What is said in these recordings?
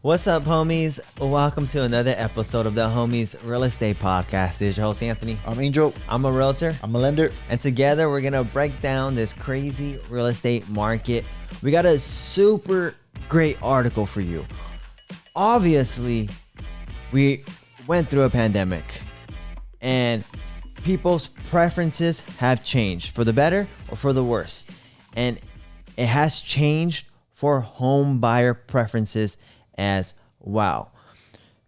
What's up, homies? Welcome to another episode of the Homeys Real Estate Podcast. This is your host, Anthony. I'm Angel. I'm a realtor. I'm a lender. And together, we're going to break down this crazy real estate market. We got a super great article for you. Obviously, we went through a pandemic and people's preferences have changed for the better or for the worse. And it has changed for home buyer preferences as well.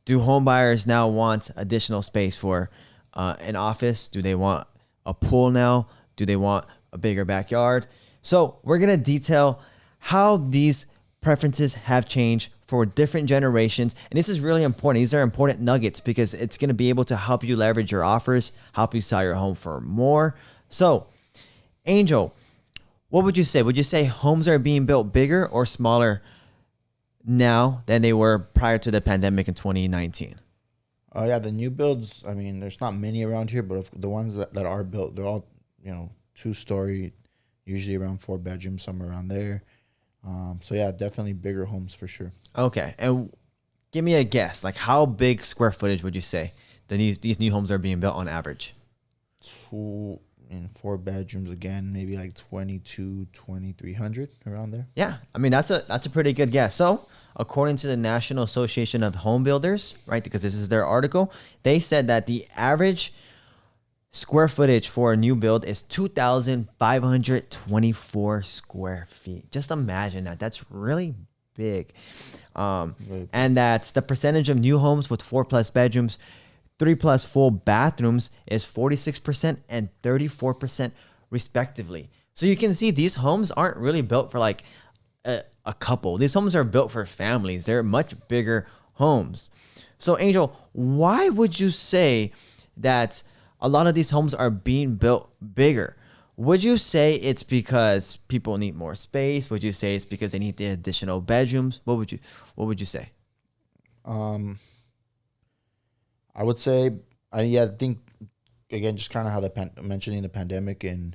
Do home buyers now want additional space for an office? Do they want a pool now? Do they want a bigger backyard? So we're going to detail how these preferences have changed for different generations. And this is really important. These are important nuggets because it's going to be able to help you leverage your offers, help you sell your home for more. So, Angel, what would you say? Would you say homes are being built bigger or smaller now than they were prior to the pandemic in 2019? Yeah, the new builds, I mean, there's not many around here, but if the ones that are built, they're all, 2-story, usually around 4 bedrooms, somewhere around there. So yeah, definitely bigger homes for sure. Okay. And give me a guess, like how big square footage would you say that these new homes are being built on average? 4 bedrooms again, maybe like 2,300 around there. Yeah. I mean, that's a pretty good guess. So according to the National Association of Home Builders, right, because this is their article, they said that the average square footage for a new build is 2,524 square feet. Just imagine that. That's really big. And that's the percentage of new homes with 4+ bedrooms, 3+ full bathrooms is 46% and 34% respectively. So you can see these homes aren't really built for like a couple. These homes are built for families. They're much bigger homes. So Angel, why would you say that a lot of these homes are being built bigger? Would you say it's because people need more space? Would you say it's because they need the additional bedrooms? What would you say? I would say, I think, again, just kind of how mentioning the pandemic and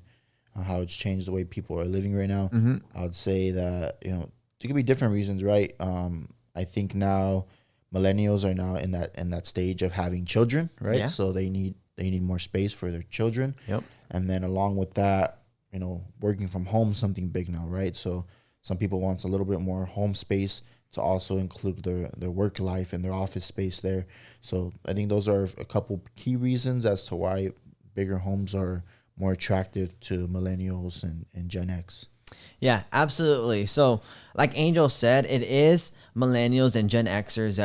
how it's changed the way people are living right now. Mm-hmm. I would say that, there could be different reasons, right? I think now millennials are now in that stage of having children, right? Yeah. So they need more space for their children. Yep. And then along with that, working from home is something big now, right? So some people want a little bit more home space to also include their work life and their office space there. So I think those are a couple key reasons as to why bigger homes are more attractive to millennials and Gen X. Yeah, absolutely. So like Angel said, it is millennials and Gen Xers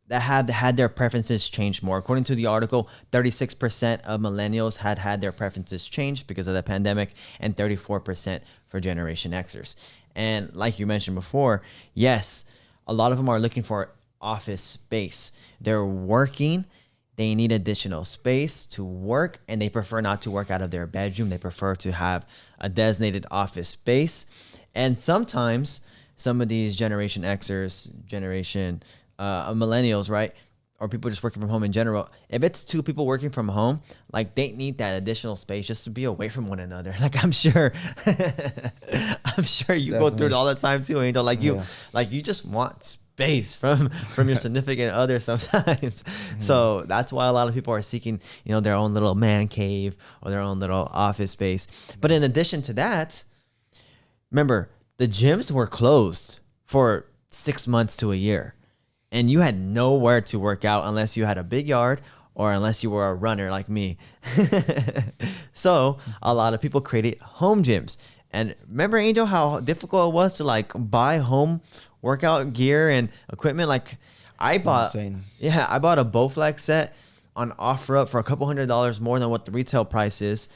that have had their preferences change more. According to the article, 36% of millennials had their preferences changed because of the pandemic and 34% for Generation Xers. And like you mentioned before, yes, a lot of them are looking for office space. They're working. They need additional space to work, and they prefer not to work out of their bedroom. They prefer to have a designated office space. And sometimes some of these Generation Xers, millennials, right, or people just working from home in general, if it's 2 people working from home, like they need that additional space just to be away from one another. Like I'm sure you Definitely. Go through it all the time too, Angel. Like you just want space from your significant other sometimes. Mm-hmm. So that's why a lot of people are seeking, their own little man cave or their own little office space. But in addition to that, remember the gyms were closed for 6 months to a year. And you had nowhere to work out unless you had a big yard or unless you were a runner like me. So a lot of people created home gyms. And remember, Angel, how difficult it was to like buy home workout gear and equipment? Like I bought a Bowflex set on OfferUp for $200 more than what the retail price is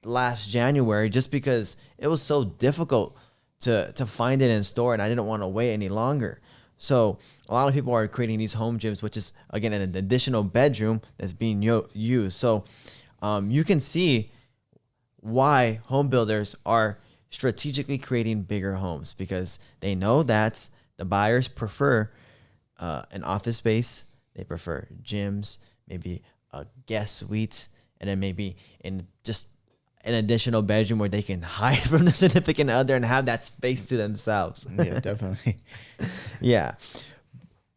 last January, just because it was so difficult to find it in store and I didn't want to wait any longer. So a lot of people are creating these home gyms, which is, again, an additional bedroom that's being used. So you can see why home builders are strategically creating bigger homes because they know that the buyers prefer an office space. They prefer gyms, maybe a guest suite, and then maybe in just an additional bedroom where they can hide from the significant other and have that space to themselves. Yeah, definitely. Yeah.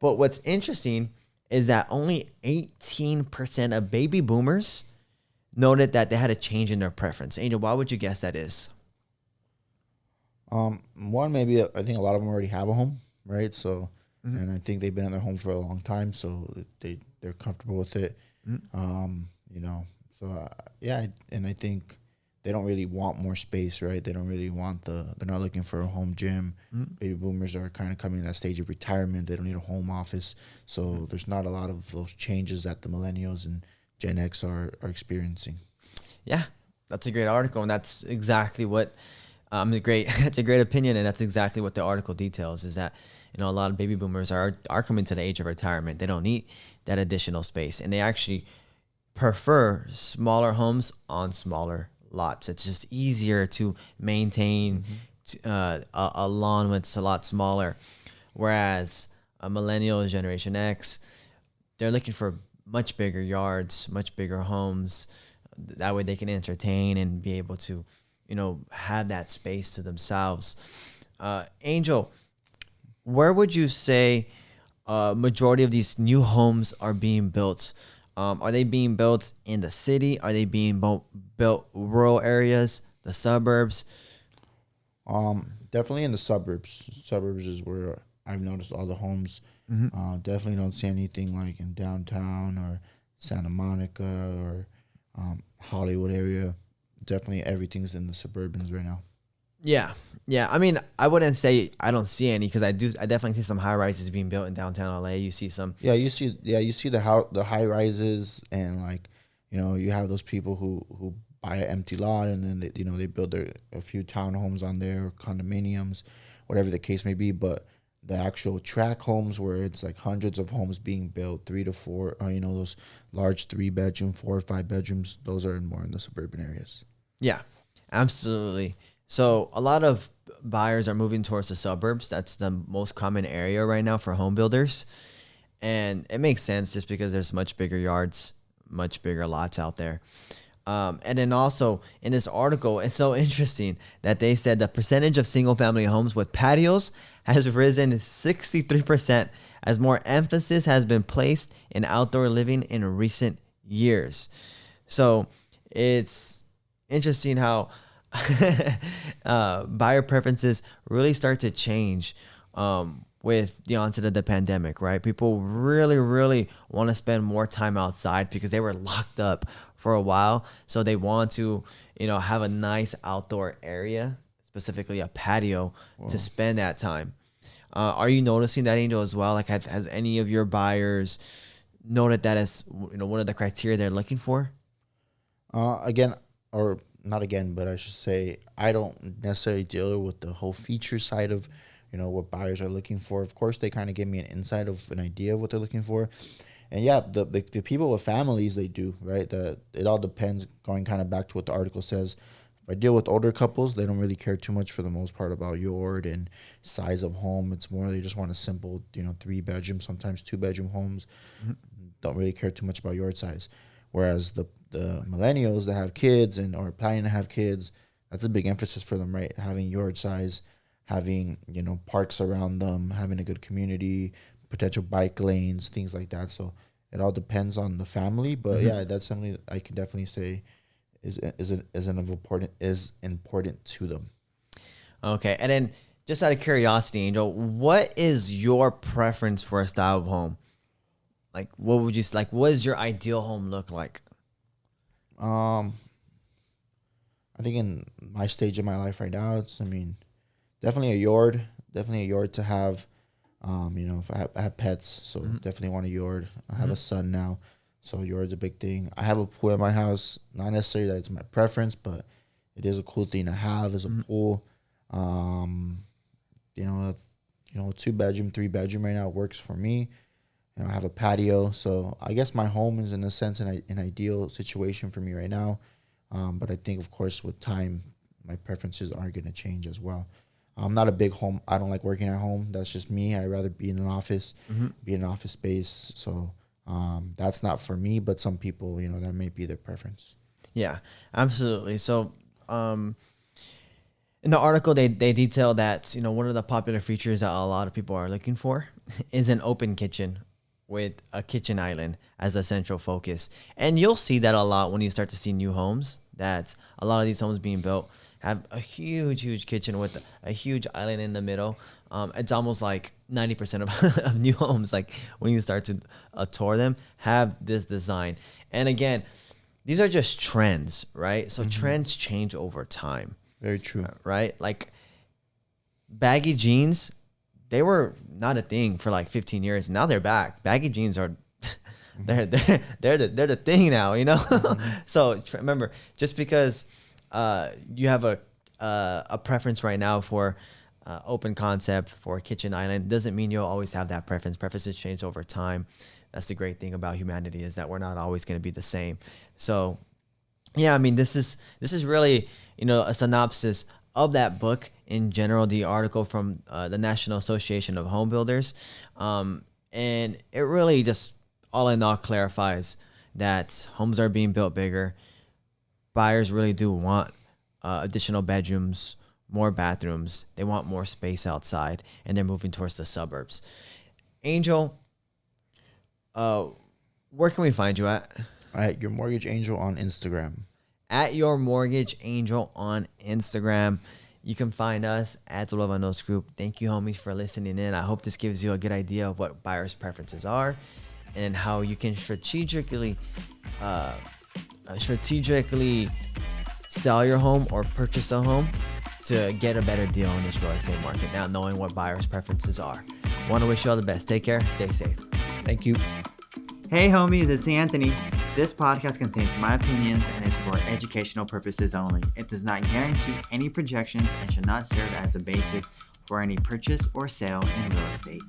But what's interesting is that only 18% of baby boomers noted that they had a change in their preference. Angel, why would you guess that is? One, maybe I think a lot of them already have a home, right? So, and I think they've been in their home for a long time, so they're comfortable with it. You know, so yeah, and I think they don't really want more space, right? They don't really want they're not looking for a home gym. Baby boomers are kind of coming to that stage of retirement. They don't need a home office. So there's not a lot of those changes that the millennials and Gen X are experiencing. Yeah, that's a great article. And that's exactly what, that's a great opinion. And that's exactly what the article details is that, you know, a lot of baby boomers are coming to the age of retirement. They don't need that additional space. And they actually prefer smaller homes on smaller lots. It's just easier to maintain a lawn when it's a lot smaller. Whereas a millennial, Generation X, they're looking for much bigger yards, much bigger homes. That way they can entertain and be able to, you know, have that space to themselves. Angel, where would you say majority of these new homes are being built? Are they being built in the city? Are they being built rural areas, the suburbs? Definitely in the suburbs. Suburbs is where I've noticed all the homes. Definitely don't see anything like in downtown or Santa Monica or Hollywood area. Definitely everything's in the suburbans right now. Yeah. I mean, I wouldn't say I don't see any because I definitely see some high rises being built in downtown LA. You see some. You see the high rises, and like, you know, you have those people who buy an empty lot and then they build a few townhomes on there, condominiums, whatever the case may be. But the actual tract homes where it's like hundreds of homes being built, 3 to 4, those large 3-bedroom, 4 or 5 bedrooms, those are more in the suburban areas. Yeah, absolutely. So a lot of buyers are moving towards the suburbs. That's the most common area right now for home builders. And it makes sense just because there's much bigger yards, much bigger lots out there. And then also in this article, it's so interesting that they said the percentage of single family homes with patios has risen 63% as more emphasis has been placed in outdoor living in recent years. So it's interesting how buyer preferences really start to change with the onset of the pandemic, right? People really, really want to spend more time outside because they were locked up for a while. So they want to, have a nice outdoor area, specifically a patio, to spend that time. Are you noticing that, Angel, as well? Like, has any of your buyers noted that as one of the criteria they're looking for? Again, or not again, but I should say I don't necessarily deal with the whole feature side of, what buyers are looking for. Of course, they kind of give me an insight of an idea of what they're looking for. And yeah, the people with families, they do, right? It all depends, going kind of back to what the article says. If I deal with older couples, they don't really care too much for the most part about yard and size of home. It's more they just want a simple, 3-bedroom, sometimes 2-bedroom homes. Don't really care too much about yard size. Whereas the millennials that have kids and or planning to have kids, that's a big emphasis for them, right? Having yard size, having, parks around them, having a good community, potential bike lanes, things like that. So it all depends on the family. But yeah, that's something that I can definitely say is important to them. Okay. And then just out of curiosity, Angel, what is your preference for a style of home? Like, what does your ideal home look like? I think in my stage of my life right now, definitely a yard to have. If I have pets, so definitely want a yard. I have a son now, so yard's a big thing. I have a pool at my house. Not necessarily that it's my preference, but it is a cool thing to have is a pool. 2-bedroom, 3-bedroom right now works for me. I have a patio, so I guess my home is in a sense an ideal situation for me right now. But I think, of course, with time, my preferences are going to change as well. I'm not a big home. I don't like working at home. That's just me. I'd rather be in an office, be in an office space. So that's not for me, but some people, that may be their preference. Yeah, absolutely. So in the article, they detail that, one of the popular features that a lot of people are looking for is an open kitchen with a kitchen island as a central focus. And you'll see that a lot when you start to see new homes, that a lot of these homes being built have a huge kitchen with a huge island in the middle. It's almost like 90% of new homes, like when you start to tour them, have this design. And again, these are just trends, right? So trends change over time. Very true. Right? Like baggy jeans, they were not a thing for like 15 years. Now they're back. Baggy jeans are they're the thing now, So remember, just because you have a preference right now for open concept for a kitchen island doesn't mean you'll always have that preference. Preferences change over time. That's the great thing about humanity, is that we're not always going to be the same. So yeah, I mean, this is really, a synopsis of that book in general, the article from the National Association of Home Builders. And it really just all in all clarifies that homes are being built bigger. Buyers really do want additional bedrooms, more bathrooms. They want more space outside, and they're moving towards the suburbs. Angel, where can we find you at? At Your Mortgage Angel on Instagram. At Your Mortgage Angel on Instagram. You can find us at the Luevanos Group. Thank you, homies, for listening in. I hope this gives you a good idea of what buyers' preferences are and how you can strategically sell your home or purchase a home to get a better deal in this real estate market, now knowing what buyers' preferences are. Want to wish you all the best. Take care. Stay safe. Thank you. Hey homies, it's Anthony. This podcast contains my opinions and is for educational purposes only. It does not guarantee any projections and should not serve as a basis for any purchase or sale in real estate.